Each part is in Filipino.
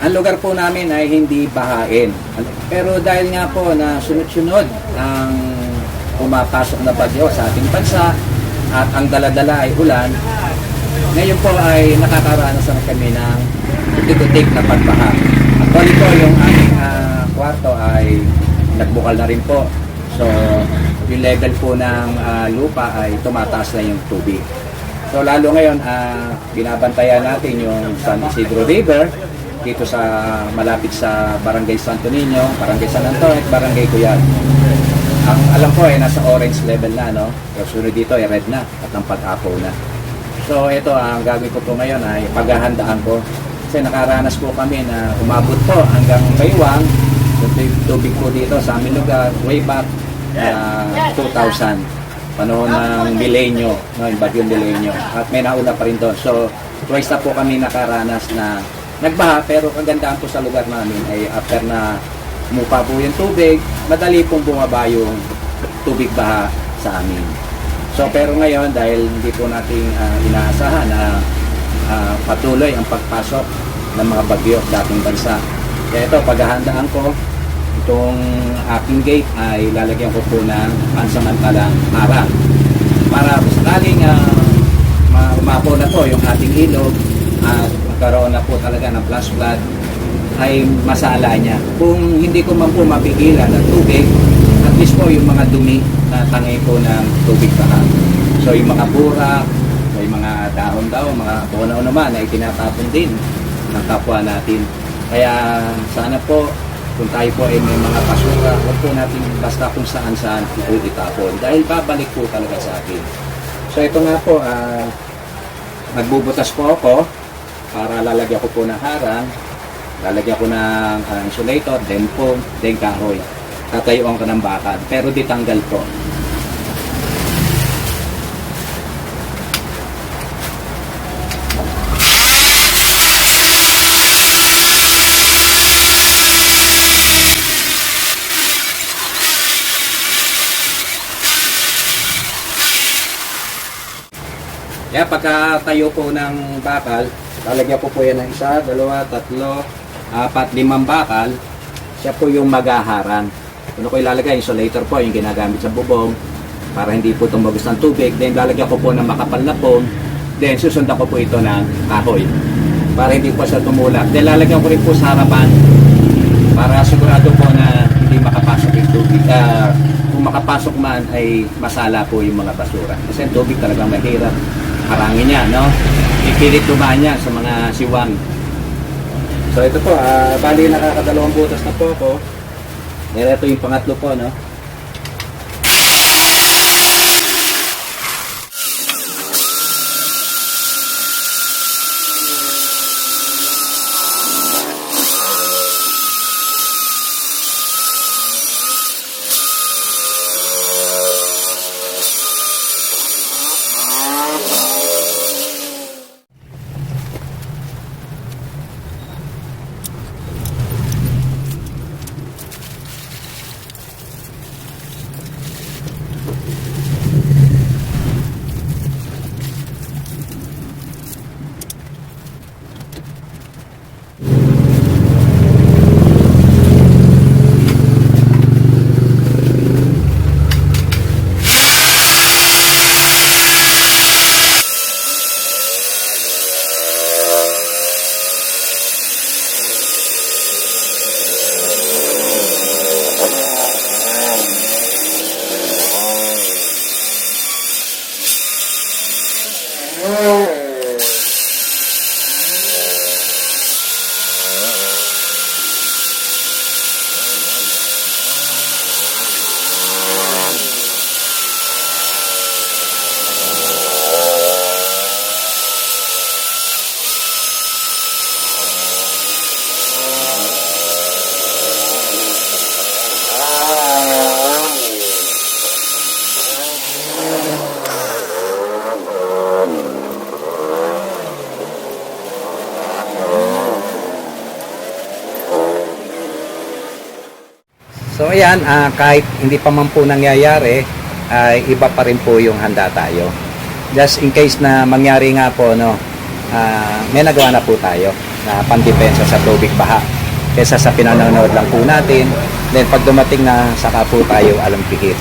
ang lugar po namin ay hindi bahain. Pero dahil nga po na sunod-sunod ang pumapasok na bagyo sa ating bansa at ang dala-dala ay ulan, ngayon po ay nakakaranas na kami ng putik-putik na pagbaha. Actually po yung aming kwarto ay nagbukal na rin po. So yung level po ng lupa ay tumataas na yung tubig. So lalo ngayon, binabantayan natin yung San Isidro River dito sa malapit sa Barangay Santo Niño, Barangay San Antonio at Barangay Cuyat. Ang alam ko ay nasa orange level na, no? Pero sunod dito ay red na at ang pag-apaw na. So ito, ang gagawin ko po ngayon ay paghahandaan ko. Kasi nakaranas po kami na umabot po hanggang Baywang. Tubig po dito sa aming lugar way back 2000. Panahon ng Milenyo, no? Yung bagyong Milenyo. At may nauna pa rin doon. So twice na po kami nakaranas na nagbaha, pero kagandahan po sa lugar namin ay after na umupa po yung tubig, madali pong bumaba yung tubig baha sa amin. So pero ngayon, dahil hindi po natin inaasahan na patuloy ang pagpasok ng mga bagyo sa ating bansa. Kaya ito, paghahandaan ko, itong aking gate ay lalagyan ko po ng pansamantalang harang. Para sakaling umapo na po yung ating ilog at magkaroon na po talaga ng flash flood, ay masala niya. Kung hindi ko man po mapigilan ang tubig, at least po yung mga dumi na tangay po ng tubig baha. So yung mga burak, so yung mga dahon-dahon, mga puno naman ay tinatapon din ng kapwa natin. Kaya sana po, kung tayo po ay may mga basura, huwag po natin basta kung saan-saan itapon. Dahil babalik po talaga sa atin. So ito nga po, nagbubutas po ako para lalagyan ko po ng harang, lalagyan ko ng insulator, then foam, then kahoy. Tatayuan ko ng bakal, pero di tanggal po. Kaya pagkatayo po ng bakal, lalagyan po yan ng 1, 2, 3, 4, 5 bakal. Siya po yung maghaharang. Ano ko ilalagay? Insulator po yung ginagamit sa bubong para hindi po tumagos ng tubig. Then lalagyan ko po ng makapal na foam. Then susundan ko po ito ng kahoy para hindi po siya tumulak. Then lalagyan ko rin po sa harapan para sigurado po na hindi makapasok yung tubig. Kung makapasok man ay masala po yung mga basura. Kasi ang tubig talagang mahirap harangin niya, no? Ipilit dumaan niya sa mga siwang. So ito po, bali nakakadalawang butas na po ako. Ito yung pangatlo po, no? So ayan, kahit hindi pa man po nangyayari, ay iba pa rin po yung handa tayo. Just in case na mangyari nga po, no, may nagawa na po tayo. na pandepensa sa tubig baha kaysa sa pinanonood lang po natin. Then pag dumating na, saka po tayo alampihit.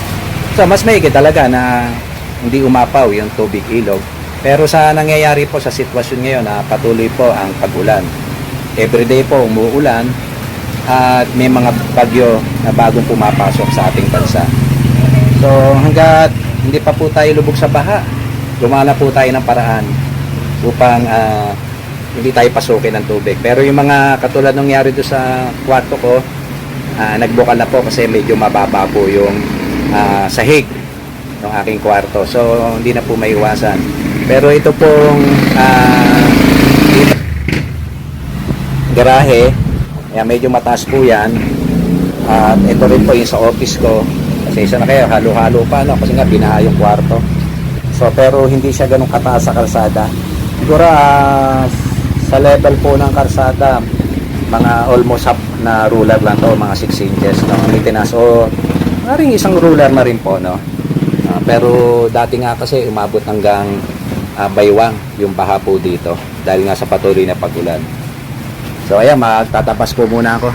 So mas maigi talaga na hindi umapaw yung tubig ilog. Pero sa nangyayari po sa sitwasyon ngayon na patuloy po ang pag-ulan. Everyday po umuulan at may mga bagyo na bagong pumapasok sa ating bansa. So hanggat hindi pa po tayo lubog sa baha, gumana po tayo ng paraan upang hindi tayo pasukin ng tubig. Pero yung mga katulad ng nangyari doon sa kwarto ko, nagbukal na po kasi medyo mababa po yung sahig ng aking kwarto. So hindi na po maiwasan. Pero ito pong garahe, medyo mataas po yan. At ito rin po yung sa office ko. Kasi isa na kayo, halo-halo pa, no? Kasi nga binaha yung kwarto. So pero hindi siya ganun kataas sa kalsada. Siguro sa level po ng kalsada, mga almost half na ruler lang to, mga 6 inches, no? Maintenance. O maring isang ruler na rin po, no? Pero dati nga kasi umabot hanggang baywang yung baha po dito dahil nga sa patuloy na pag-ulan. So ayan, magtatabas po muna ako.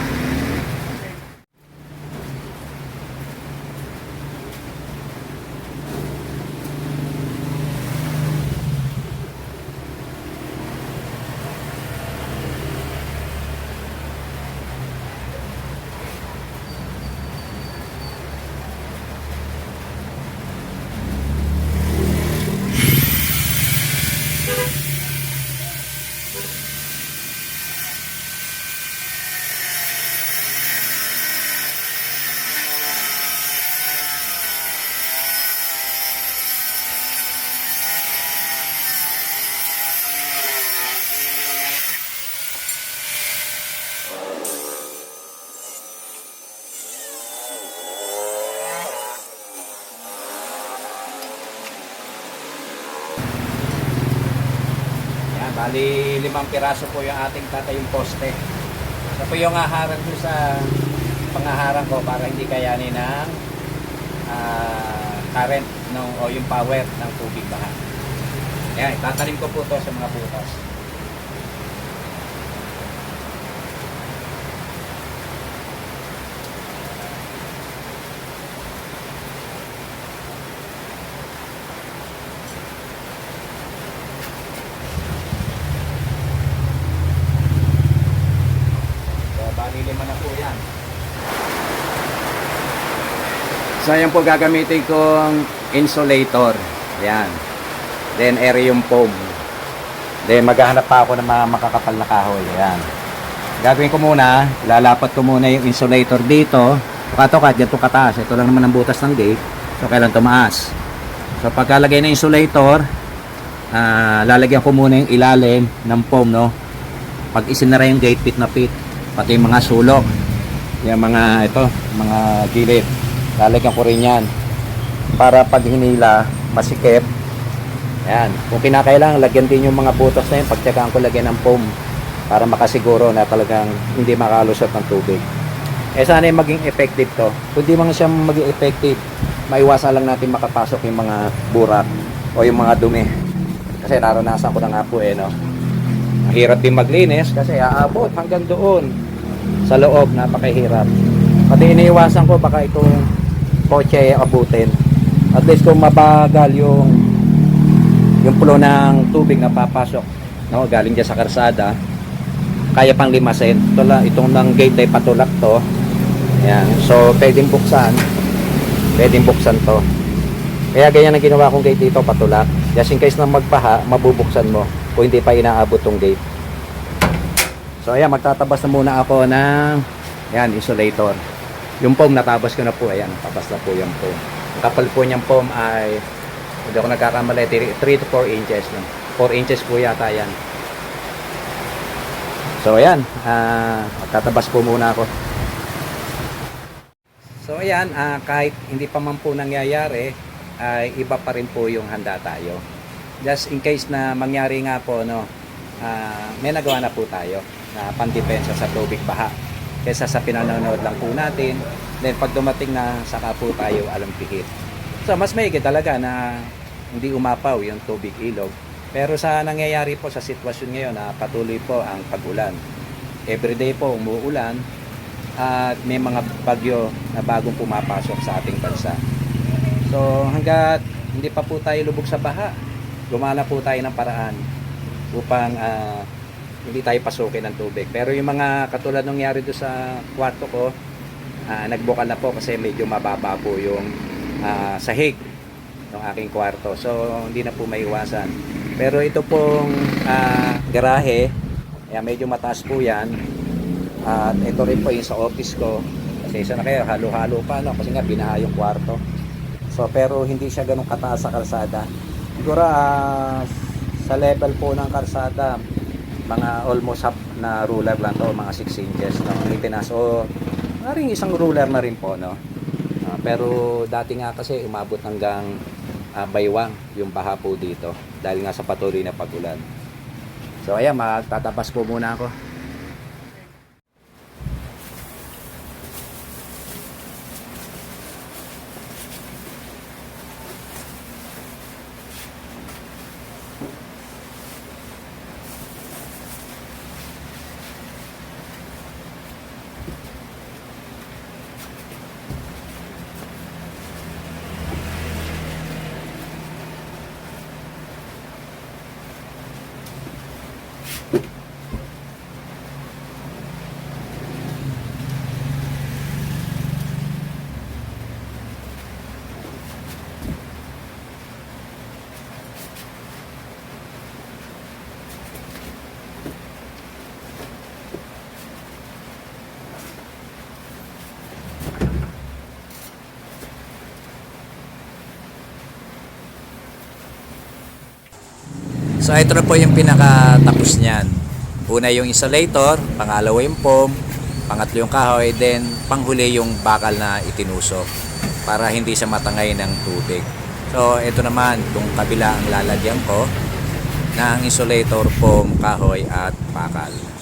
Bali, 5 piraso po yung ating tatayong poste. Ito po yung haharang ko sa pangaharang ko para hindi kayanin ng current o yung power ng tubig baha. Ayan, tatanim ko po to sa mga butas. Lima na po yan. So yan po gagamitin kong insulator. Ayan. Then aerium foam. Then maghahanap pa ako ng mga makakapal na kahoy. Ayan. Gagawin ko muna, lalapat ko muna yung insulator dito. Tukat, dyan to kataas. Ito lang naman ang butas ng gate. So kailan tumaas. So pagkalagay ng insulator, lalagyan ko muna yung ilalim ng foam, no? Pag isinara yung gate, pit na pit. Pati yung mga sulok, yung mga mga gilid, lalagyan ko rin yan para pag hinila masikip. Ayan, kung kinakailangan lagyan din yung mga butas na yun, pagtsagaan ko lagyan ng foam para makasiguro na talagang hindi makalusot ng tubig. Sana yung maging effective to. Kung di man siya maging effective, maiwasan lang natin makapasok yung mga burak o yung mga dumi, kasi naranasan ko na nga po no. Mahirap din maglinis kasi aabot hanggang doon sa loob, napakahirap. Pati iniiwasan ko baka itong kotse abutin. At least kung mabagal yung flow ng tubig na papasok, no, galing dyan sa karsada, kaya pang limasin. Itong ng gate ay patulak to. Ayan. So pwedeng buksan to. Kaya ganyan ang ginawa kong gate dito, patulak. Just in case na magbaha, mabubuksan mo kung hindi pa inaabot tong gate. So ayan, magtatabas na muna ako ng insulator. Yung foam natabas ko na po. Ayan, tabas na po yung foam. Ang kapal po niyang foam ay, hindi ako nagkakamali, 3 to 4 inches. 4 inches po yata yan. So ayan, magtatabas po muna ako. So ayan, kahit hindi pa man po nangyayari, ay iba pa rin po yung handa tayo. Just in case na mangyari nga po, no, may nagawa na po tayo na pandepensa sa tubig baha kaysa sa pinanonood lang po natin. Then pag dumating na, saka po tayo alampihit. So mas maigi talaga na hindi umapaw yung tubig ilog Pero sa nangyayari po sa sitwasyon ngayon na patuloy po ang pag-ulan. Everyday po umuulan at may mga bagyo na bagong pumapasok sa ating bansa. So hanggat hindi pa po tayo lubog sa baha, gumana po tayo ng paraan upang hindi tayo pasukin ng tubig. Pero yung mga katulad ng nangyari doon sa kwarto ko, nagbukal na po kasi medyo mababa po yung sahig ng aking kwarto. So hindi na po maiwasan. Pero ito pong garahe, medyo mataas po yan. At ito rin po yung sa office ko. Kasi isa na kayo, halo-halo pa, no? Kasi nga binaha yung kwarto. So pero hindi siya ganun kataas sa kalsada. Siguro sa level po ng kalsada, mga almost half na ruler lang to, mga 6 inches no, maintenance o maring isang ruler na rin po, no. Pero dati nga kasi umabot hanggang baywang yung baha po dito dahil nga sa patuloy na pag-ulan. So ayan, magtatapas po muna ako. So ito na po yung pinakatapos niyan. Una yung insulator, pangalawa yung foam, pangatlo yung kahoy, then panghuli yung bakal na itinusok para hindi siya matangay ng tubig. So ito naman kung kabila ang lalagyan ko ng insulator, foam, kahoy at bakal.